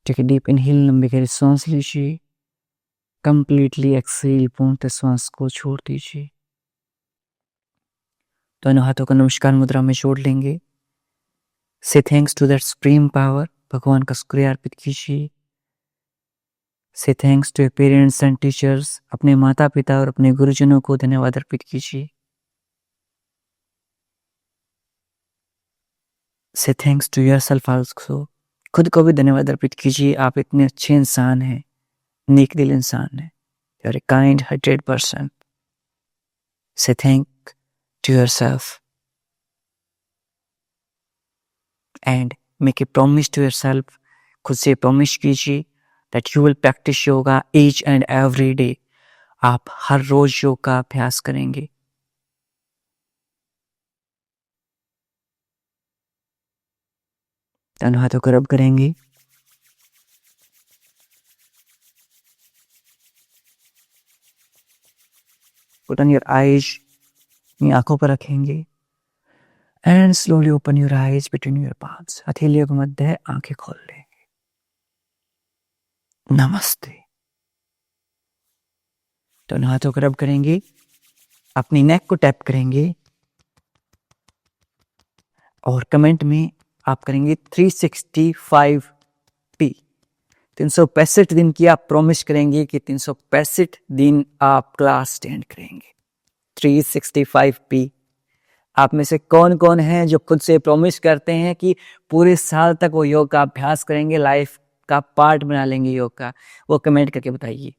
टेक ए डीप इनहेल, लंबी गहरी सांस लीजिए। कंप्लीटली एक्सहेल, पूर्णतः श्वास को छोड़ दीजिए। दोनों हाथों को नमस्कार मुद्रा में जोड़ लेंगे। Say thanks to that supreme power, भगवान का शुक्रिया अर्पित कीजिए। Say thanks to parents and teachers, अपने माता पिता और अपने गुरुजनों को धन्यवाद अर्पित कीजिए। Say thanks to yourself also, खुद को भी धन्यवाद अर्पित कीजिए। आप इतने अच्छे इंसान हैं, नेक दिल इंसान हैं। You are a kind hearted person. Say thank to yourself and make a promise to yourself. खुद से प्रॉमिस कीजिए that you will practice yoga each and every day. आप हर रोज योग का अभ्यास करेंगे। दोनों हाथों को रब करेंगे। पुट ऑन योर आईज, अपनी आंखों पर रखेंगे and slowly open your eyes between your palms. हथेलियों के मध्य आंखें खोल लेंगे। नमस्ते। दोनों हाथों को रब करेंगे, अपनी नेक को टैप करेंगे और कमेंट में आप करेंगे 365p। 365 दिन की आप प्रॉमिस करेंगे कि 365 दिन आप क्लास अटेंड करेंगे। 365p। आप में से कौन कौन है जो खुद से प्रॉमिस करते हैं कि पूरे साल तक वो योग का अभ्यास करेंगे, लाइफ का पार्ट बना लेंगे योग का? वो कमेंट करके बताइए।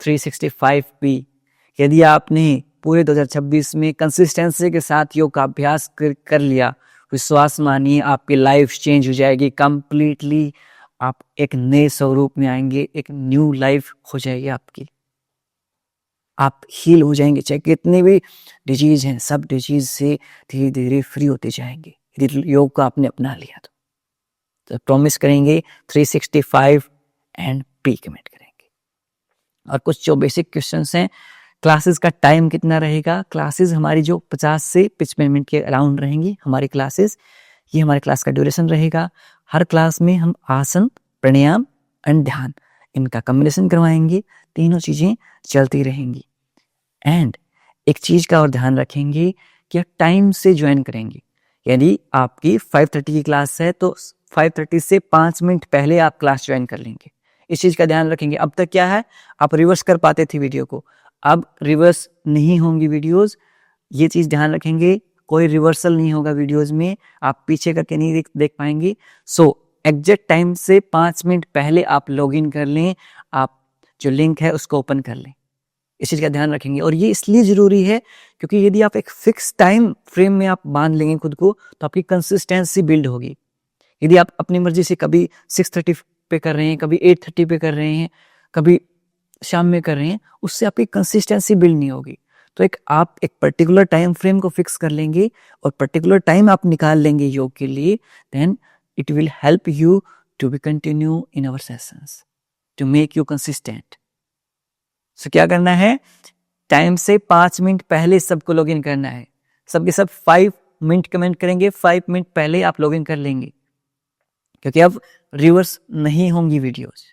365p। यदि आपने पूरे 2026 में कंसिस्टेंसी के साथ योग का अभ्यास कर लिया, विश्वास मानिए आपकी लाइफ चेंज हो जाएगी कंप्लीटली। आप एक नए स्वरूप में आएंगे, एक न्यू लाइफ हो जाएगी आपकी। आप हील हो जाएंगे, चाहे कितने भी डिजीज हैं, सब डिजीज से धीरे धीरे फ्री होते जाएंगे यदि योग को आपने अपना लिया तो प्रॉमिस करेंगे 365 एंड पी कमेंट करेंगे। और कुछ जो बेसिक क्वेश्चंस हैं, क्लासेस का टाइम कितना रहेगा? क्लासेस हमारी जो 50 से 55 मिनट के अराउंड रहेंगी हमारी क्लासेस। ये हमारे क्लास का ड्यूरेशन रहेगा। हर क्लास में हम आसन, प्राणायाम एंड ध्यान, इनका कॉम्बिनेशन करवाएंगे। तीनों चीज़ें चलती रहेंगी। एंड एक चीज़ का और ध्यान रखेंगे कि टाइम से ज्वाइन करेंगे। यदि आपकी 5:30 की क्लास है तो 5:30 से 5 मिनट पहले आप क्लास ज्वाइन कर लेंगे। इस चीज़ का ध्यान रखेंगे। अब तक क्या है, आप रिवर्स कर पाते थे वीडियो को, अब रिवर्स नहीं होंगी वीडियोस। ये चीज़ ध्यान रखेंगे, कोई रिवर्सल नहीं होगा वीडियोस में, आप पीछे करके नहीं देख पाएंगे। सो एग्जैक्ट टाइम से 5 मिनट पहले आप लॉगिन कर लें, आप जो लिंक है उसको ओपन कर लें। इस चीज़ का ध्यान रखेंगे। और ये इसलिए ज़रूरी है क्योंकि यदि आप एक फिक्स टाइम फ्रेम में आप बांध लेंगे खुद को तो आपकी कंसिस्टेंसी बिल्ड होगी। यदि आप अपनी मर्जी से कभी 6:30 पे कर रहे हैं, कभी 8:30 पे कर रहे हैं, कभी शाम में कर रहे हैं, उससे आपकी कंसिस्टेंसी बिल्ड नहीं होगी। तो आप एक पर्टिकुलर टाइम फ्रेम को फिक्स कर लेंगे और पर्टिकुलर टाइम आप निकाल लेंगे योग के लिए, then it will help you to be continue in our sessions, to make you consistent. So क्या करना है, टाइम से 5 मिनट पहले सबको लॉग इन करना है. सबके सब 5 मिनट कमेंट करेंगे, 5 मिनट पहले आप लॉग इन कर लेंगे, क्योंकि अब रिवर्स नहीं होंगी वीडियोस.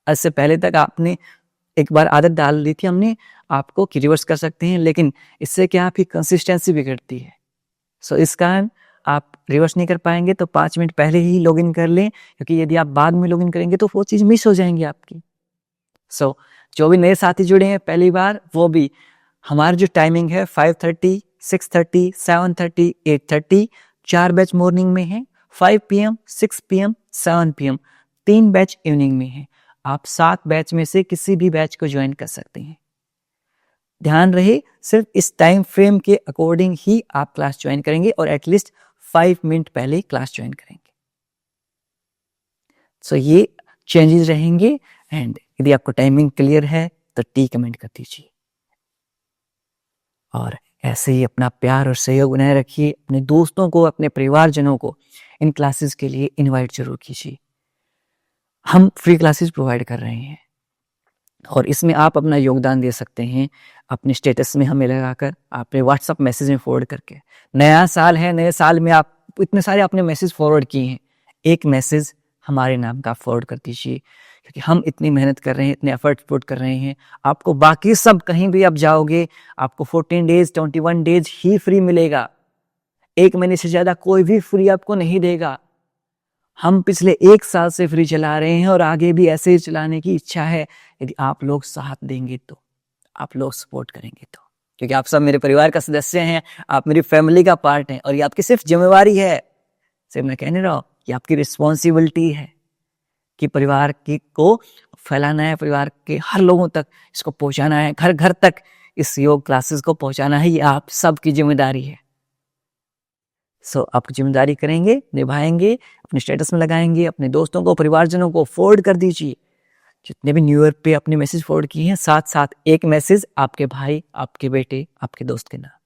इससे पहले तक आपने एक बार आदत डाल दी थी हमने आपको कि रिवर्स कर सकते हैं, लेकिन इससे क्या आपकी कंसिस्टेंसी बिगड़ती है. सो इस कारण आप रिवर्स नहीं कर पाएंगे, तो 5 मिनट पहले ही लॉगिन कर लें, क्योंकि यदि आप बाद में लॉगिन करेंगे तो वो चीज़ मिस हो जाएंगी आपकी. सो जो भी नए साथी जुड़े हैं पहली बार, वो भी हमारा जो टाइमिंग है 5:30, 6:30, 7:30, 8:30, 4 बैच मॉर्निंग में है, 5 PM, 6 PM, 7 PM, 3 batch evening में है. आप 7 बैच में से किसी भी बैच को ज्वाइन कर सकते हैं. ध्यान रहे, सिर्फ इस टाइम फ्रेम के अकॉर्डिंग ही आप क्लास ज्वाइन करेंगे और एटलीस्ट 5 मिनट पहले क्लास ज्वाइन करेंगे. सो ये चेंजेस रहेंगे. एंड यदि आपको टाइमिंग क्लियर है तो टी कमेंट कर दीजिए, और ऐसे ही अपना प्यार और सहयोग बनाए रखिए. अपने दोस्तों को, अपने परिवारजनों को इन क्लासेस के लिए इनवाइट जरूर कीजिए. हम फ्री क्लासेस प्रोवाइड कर रहे हैं और इसमें आप अपना योगदान दे सकते हैं अपने स्टेटस में हमें लगाकर, अपने व्हाट्सएप मैसेज में फॉरवर्ड करके. नया साल है, नए साल में आप इतने सारे अपने मैसेज फॉरवर्ड किए हैं, एक मैसेज हमारे नाम का फॉरवर्ड कर दीजिए, क्योंकि हम इतनी मेहनत कर रहे हैं, इतने एफर्ट पुट कर रहे हैं. आपको बाकी सब कहीं भी आप जाओगे, आपको 14 डेज 21 डेज ही फ्री मिलेगा. 1 महीने से ज़्यादा कोई भी फ्री आपको नहीं देगा. हम पिछले 1 साल से फ्री चला रहे हैं और आगे भी ऐसे ही चलाने की इच्छा है, यदि आप लोग साथ देंगे तो, आप लोग सपोर्ट करेंगे तो, क्योंकि आप सब मेरे परिवार का सदस्य हैं, आप मेरी फैमिली का पार्ट हैं, और ये आपकी सिर्फ जिम्मेवारी है. सिर्फ मैं कहने रहा हूँ, ये आपकी रिस्पॉन्सिबिलिटी है कि परिवार की को फैलाना है, परिवार के हर लोगों तक इसको पहुंचाना है, घर घर तक इस योग क्लासेस को पहुंचाना है. ये आप सबकी जिम्मेदारी है. सो आप जिम्मेदारी करेंगे, निभाएंगे, अपने स्टेटस में लगाएंगे, अपने दोस्तों को, परिवारजनों को फॉरवर्ड कर दीजिए. जितने भी न्यू ईयर पे अपने मैसेज फॉरवर्ड किए हैं, साथ साथ एक मैसेज आपके भाई, आपके बेटे, आपके दोस्त के नाम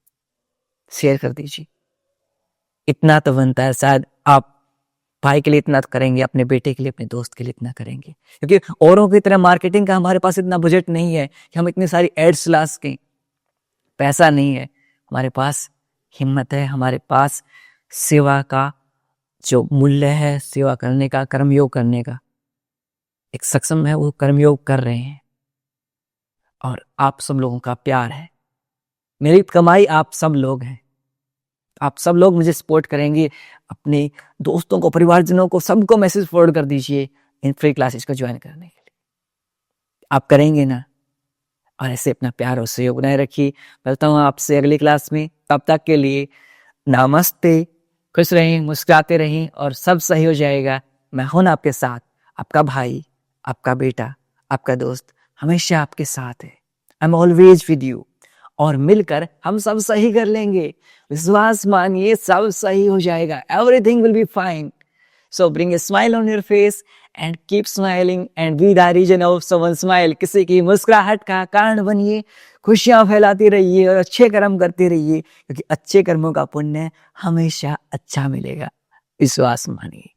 शेयर कर दीजिए. इतना तो बनता है. शायद आप भाई के लिए इतना करेंगे, अपने बेटे के लिए, अपने दोस्त के लिए इतना करेंगे, क्योंकि औरों की तरह मार्केटिंग का हमारे पास इतना बजट नहीं है कि हम इतनी सारी एड्स ला सकें. पैसा नहीं है हमारे पास, हिम्मत है हमारे पास. सेवा का जो मूल्य है, सेवा करने का, कर्मयोग करने का एक सक्षम है, वो कर्मयोग कर रहे हैं. और आप सब लोगों का प्यार है, मेरी कमाई आप सब लोग हैं. आप सब लोग मुझे सपोर्ट करेंगे. अपने दोस्तों को, परिवारजनों को, सबको मैसेज फॉरवर्ड कर दीजिए इन फ्री क्लासेस को ज्वाइन करने के लिए. आप करेंगे ना? और ऐसे अपना प्यार और सहयोग बनाए रखिए. मिलता हूँ आपसे अगली क्लास में. तब तक के लिए नमस्ते. खुश रहें, मुस्कुराते रहें और सब सही हो जाएगा. मैं हूं ना आपके साथ, आपका भाई, आपका बेटा, आपका दोस्त, हमेशा आपके साथ है. I am always with you. और मिलकर हम सब सही कर लेंगे. विश्वास मानिए, सब सही हो जाएगा. Everything will be fine. So bring a smile on your face and keep smiling and be the reason of someone smile. किसी की मुस्कुराहट का कारण बनिए, खुशियां फैलाते रहिए और अच्छे कर्म करते रहिए, क्योंकि अच्छे कर्मों का पुण्य हमेशा अच्छा मिलेगा. विश्वास मानिए.